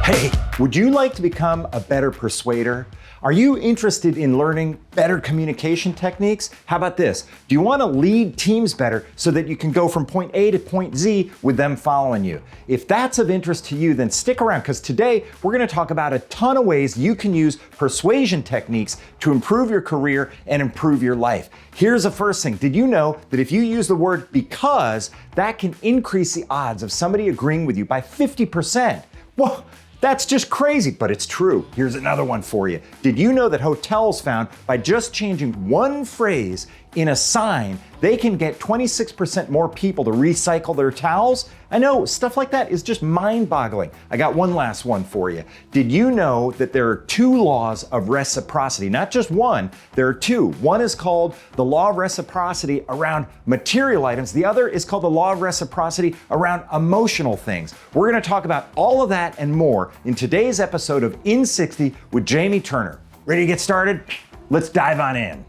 Hey, would you like to become a better persuader? Are you interested in learning better communication techniques? How about this? Do you want to lead teams better so that you can go from point A to point Z with them following you? If that's of interest to you, then stick around, because today we're going to talk about a ton of ways you can use persuasion techniques to improve your career and improve your life. Here's the first thing. Did you know that if you use the word because, that can increase the odds of somebody agreeing with you by 50%? Well, that's just crazy, but it's true. Here's another one for you. Did you know that hotels found by just changing one phrase in a sign, they can get 26% more people to recycle their towels? I know, stuff like that is just mind-boggling. I got one last one for you. Did you know that there are two laws of reciprocity? Not just one, there are two. One is called the law of reciprocity around material items. The other is called the law of reciprocity around emotional things. We're gonna talk about all of that and more in today's episode of In 60 with Jamie Turner. Ready to get started? Let's dive on in.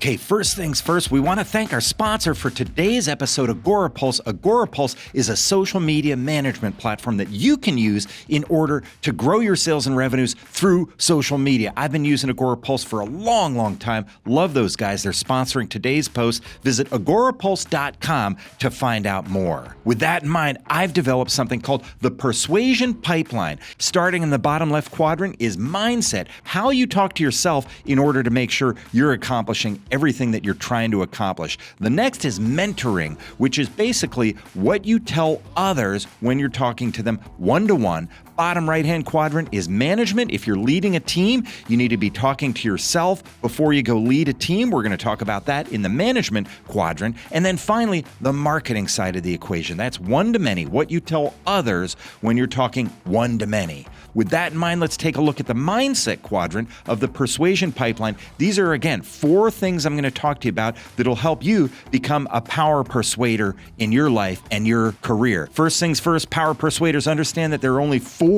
Okay, first things first, we want to thank our sponsor for today's episode, Agorapulse. Agorapulse is a social media management platform that you can use in order to grow your sales and revenues through social media. I've been using Agorapulse for a long, long time. Love those guys. They're sponsoring today's post. Visit agorapulse.com to find out more. With that in mind, I've developed something called the Persuasion Pipeline. Starting in the bottom left quadrant is mindset, how you talk to yourself in order to make sure you're accomplishing everything that you're trying to accomplish. The next is mentoring, which is basically what you tell others when you're talking to them one-to-one. Bottom right-hand quadrant is management. If you're leading a team, you need to be talking to yourself before you go lead a team. We're going to talk about that in the management quadrant. And then finally, the marketing side of the equation. That's one-to-many, what you tell others when you're talking one-to-many. With that in mind, let's take a look at the mindset quadrant of the Persuasion Pipeline. These are, again, 4 things I'm going to talk to you about that'll help you become a power persuader in your life and your career. First things first, power persuaders understand that there are only 4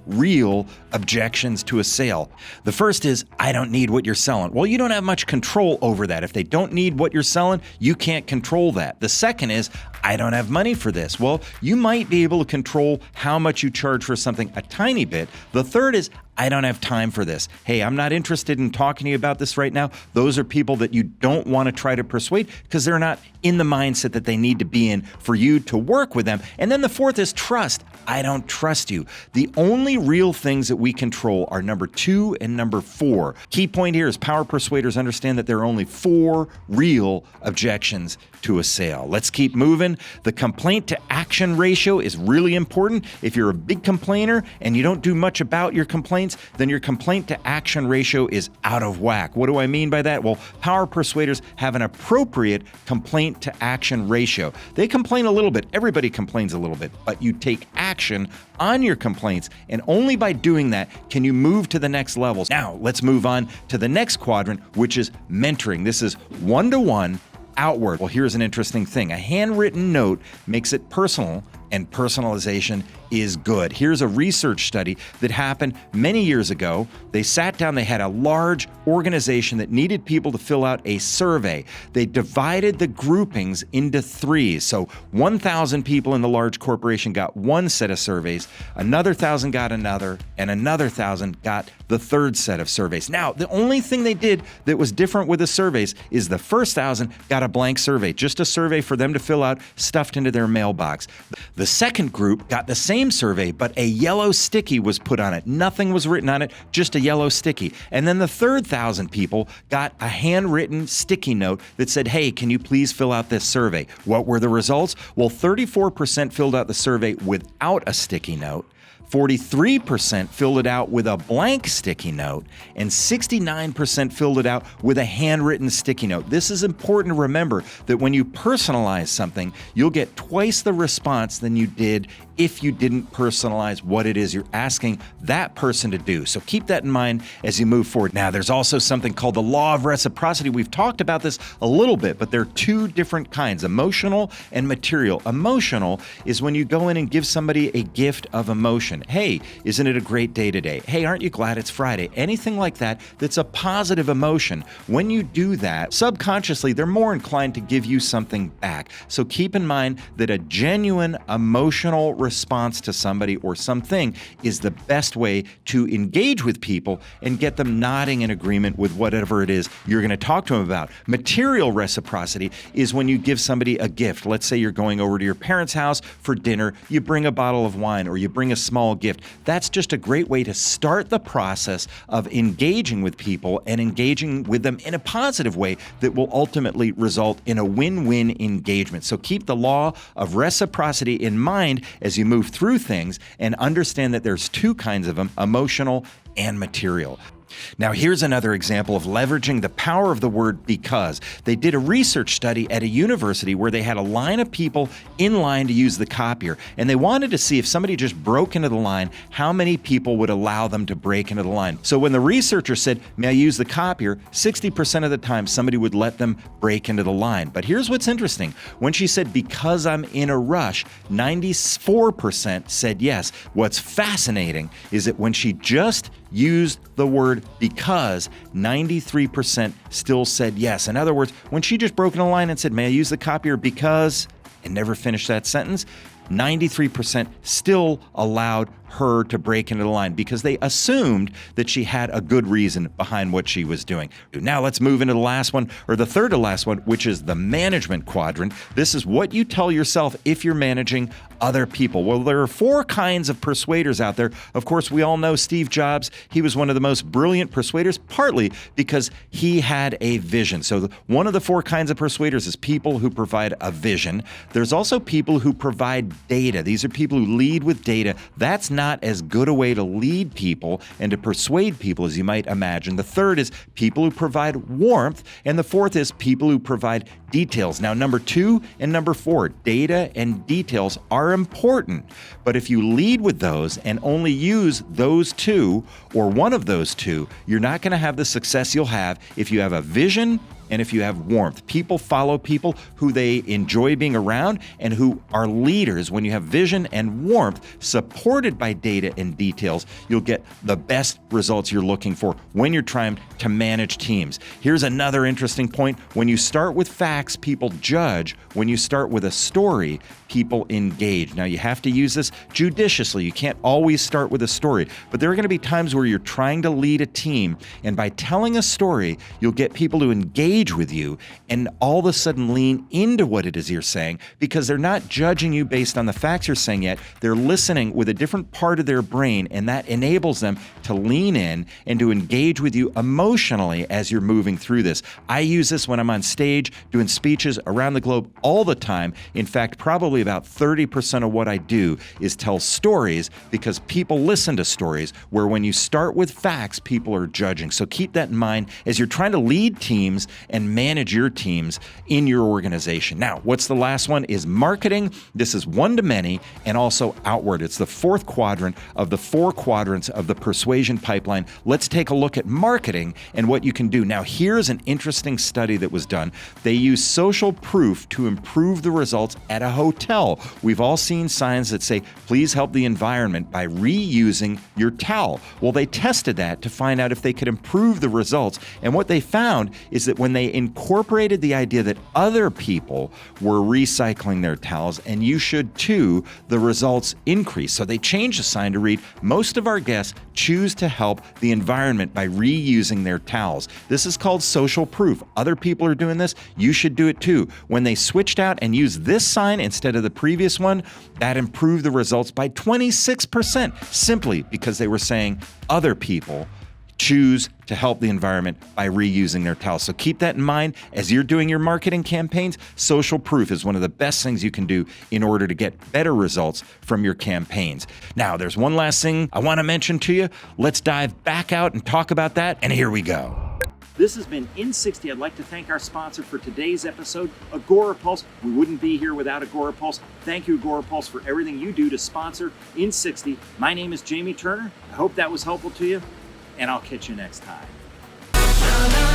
real objections to a sale. The first is, I don't need what you're selling. Well, you don't have much control over that. If they don't need what you're selling, you can't control that. The second is, I don't have money for this. Well, you might be able to control how much you charge for something a tiny bit. The third is, I don't have time for this. Hey, I'm not interested in talking to you about this right now. Those are people that you don't want to try to persuade because they're not in the mindset that they need to be in for you to work with them. And then the fourth is trust. I don't trust you. The only real things that we control are number 2 and number 4. Key point here is power persuaders understand that there are only 4 real objections to a sale. Let's keep moving. The complaint to action ratio is really important. If you're a big complainer and you don't do much about your complaints, then your complaint to action ratio is out of whack. What do I mean by that? Well, power persuaders have an appropriate complaint to action ratio. They complain a little bit. Everybody complains a little bit, but you take action on your complaints, and only by doing that can you move to the next levels. Now, let's move on to the next quadrant, which is mentoring. This is one-to-one outward. Well, here's an interesting thing. A handwritten note makes it personal, and personalization is good. Here's a research study that happened many years ago. They sat down, they had a large organization that needed people to fill out a survey. They divided the groupings into 3. So 1,000 people in the large corporation got one set of surveys, another 1,000 got another, and another 1,000 got the third set of surveys. Now, the only thing they did that was different with the surveys is the first 1,000 got a blank survey, just a survey for them to fill out, stuffed into their mailbox. The second group got the same survey, but a yellow sticky was put on it. Nothing was written on it, just a yellow sticky. And then the third 1,000 people got a handwritten sticky note that said, hey, can you please fill out this survey? What were the results? Well, 34% filled out the survey without a sticky note. 43% filled it out with a blank sticky note, and 69% filled it out with a handwritten sticky note. This is important to remember that when you personalize something, you'll get twice the response than you did if you didn't personalize what it is you're asking that person to do. So keep that in mind as you move forward. Now, there's also something called the law of reciprocity. We've talked about this a little bit, but there are two different kinds, emotional and material. Emotional is when you go in and give somebody a gift of emotion. Hey, isn't it a great day today? Hey, aren't you glad it's Friday? Anything like that that's a positive emotion. When you do that, subconsciously, they're more inclined to give you something back. So keep in mind that a genuine emotional response to somebody or something is the best way to engage with people and get them nodding in agreement with whatever it is you're going to talk to them about. Material reciprocity is when you give somebody a gift. Let's say you're going over to your parents' house for dinner, you bring a bottle of wine or you bring a small gift. That's just a great way to start the process of engaging with people and engaging with them in a positive way that will ultimately result in a win-win engagement. So keep the law of reciprocity in mind as you move through things and understand that there's two kinds of them, emotional and material. Now, here's another example of leveraging the power of the word because. They did a research study at a university where they had a line of people in line to use the copier, and they wanted to see if somebody just broke into the line, how many people would allow them to break into the line. So when the researcher said, "May I use the copier?" 60% of the time, somebody would let them break into the line. But here's what's interesting. When she said, "Because I'm in a rush," 94% said yes. What's fascinating is that when she just used the word because, 93% still said yes. In other words, when she just broke in a line and said, "May I use the copier because," and never finished that sentence, 93% still allowed her to break into the line because they assumed that she had a good reason behind what she was doing. Now let's move into the last one, or the third to last one, which is the management quadrant. This is what you tell yourself if you're managing other people. Well, there are four kinds of persuaders out there. Of course, we all know Steve Jobs. He was one of the most brilliant persuaders, partly because he had a vision. So one of the four kinds of persuaders is people who provide a vision. There's also people who provide data. These are people who lead with data. That's not as good a way to lead people and to persuade people as you might imagine. The third is people who provide warmth, and the fourth is people who provide details. Now, number 2 and number 4, data and details are important, but if you lead with those and only use those two or one of those two, you're not going to have the success you'll have if you have a vision and if you have warmth. People follow people who they enjoy being around and who are leaders. When you have vision and warmth supported by data and details, you'll get the best results you're looking for when you're trying to manage teams. Here's another interesting point. When you start with facts, people judge. When you start with a story, people engage. Now, you have to use this judiciously. You can't always start with a story, but there are going to be times where you're trying to lead a team, and by telling a story, you'll get people to engage with you and all of a sudden lean into what it is you're saying because they're not judging you based on the facts you're saying yet. They're listening with a different part of their brain, and that enables them to lean in and to engage with you emotionally as you're moving through this. I use this when I'm on stage doing speeches around the globe all the time. In fact, probably about 30% of what I do is tell stories because people listen to stories, where when you start with facts, people are judging. So keep that in mind as you're trying to lead teams and manage your teams in your organization. Now, what's the last one is marketing. This is one-to-many and also outward. It's the fourth quadrant of the 4 quadrants of the Persuasion Pipeline. Let's take a look at marketing and what you can do. Now, here's an interesting study that was done. They used social proof to improve the results at a hotel. We've all seen signs that say, "Please help the environment by reusing your towel." Well, they tested that to find out if they could improve the results. And what they found is that when they incorporated the idea that other people were recycling their towels and you should too, the results increased. So they changed the sign to read, "Most of our guests choose to help the environment by reusing their towels." This is called social proof. Other people are doing this. You should do it too. When they switched out and used this sign instead of the previous one, that improved the results by 26%, simply because they were saying other people choose to help the environment by reusing their towels. So keep that in mind as you're doing your marketing campaigns. Social proof is one of the best things you can do in order to get better results from your campaigns. Now, there's one last thing I want to mention to you. Let's dive back out and talk about that, and here we go. This has been In 60. I'd like to thank our sponsor for today's episode, Agorapulse. We wouldn't be here without Agorapulse. Thank you, Agorapulse, for everything you do to sponsor In 60. My name is Jamie Turner. I hope that was helpful to you, and I'll catch you next time.